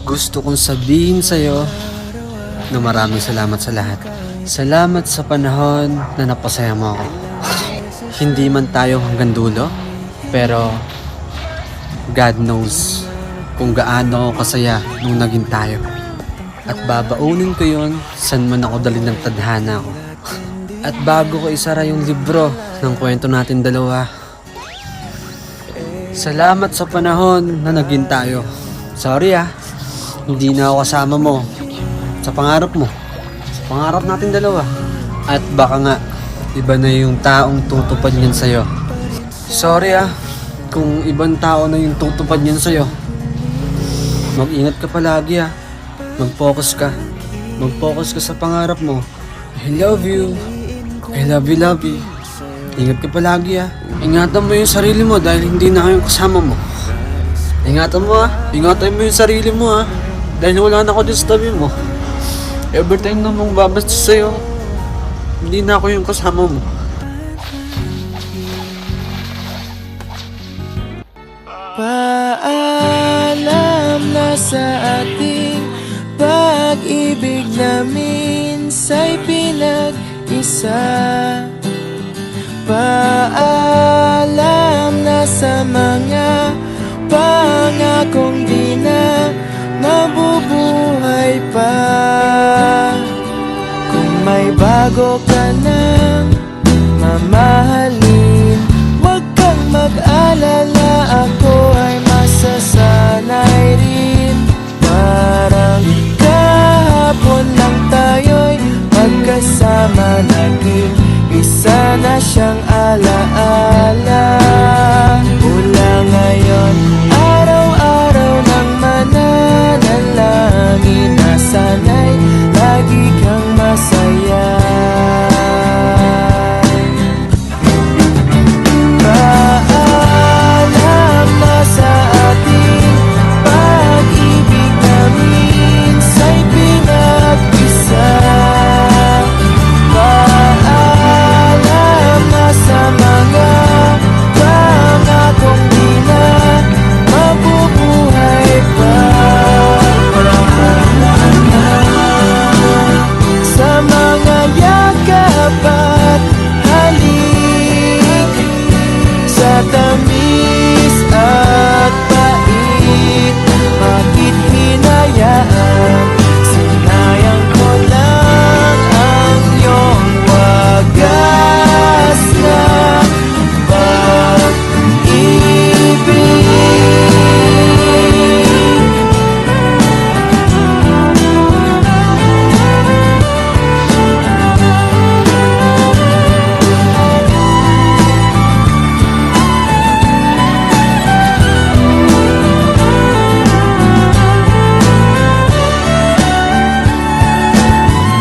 Gusto kong sabihin sa'yo na maraming salamat sa lahat. Salamat sa panahon na napasaya mo ako. Hindi man tayo hanggang dulo, pero God knows kung gaano ako kasaya nung naging tayo. At babaunin ko yun saan man ako dalhin ng tadhana ko. At bago ko isara yung libro ng kwento natin dalawa, salamat sa panahon na naging tayo. Sorry hindi na ako kasama mo sa pangarap mo, sa pangarap natin dalawa. At baka nga, iba na yung taong tutupad niyan sa'yo. Sorry kung ibang tao na yung tutupad niyan sa'yo. Mag-ingat ka palagi Mag-focus ka. Mag-focus ka sa pangarap mo. I love you. I love you, love you. Ingat ka palagi Ingatan mo yung sarili mo dahil hindi na kayong kasama mo. Ingatan mo Ingatan mo yung sarili mo dahil wala na ako din sa tabi mo. Every time na mong babasta sa'yo, hindi na ako yung kasama mo. Paalam na sa ating pag-ibig na minsa'y pinag-isa. Paalam na sa mga pangakong di na mabubuhay pa. Kung may bago ka nang mamahalin, huwag kang mag-alala, ako ay masasanay rin. Parang kahapon lang tayo'y magkasama, naging isa na siyang alaala. Mula ngayon, araw-araw nang mananalangin na sana'y lagi kang masaya. Paalam na sa ating pag-ibig na minsa'y pinag-isa. Paalam na sa mga pangakong di na mabubuhay pa. Sa mga yakap at halik, sa tamis at pait, bakit hinayaan? Sinayang ko lang ang iyong wagas na pag-ibig.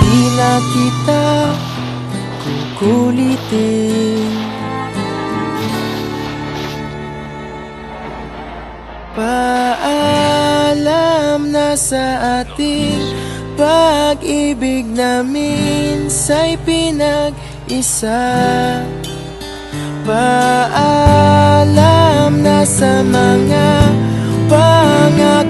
Di na kita kukulitin. Paalam na sa ating pag-ibig na minsa'y pinag-isa. Paalam na sa mga pangakong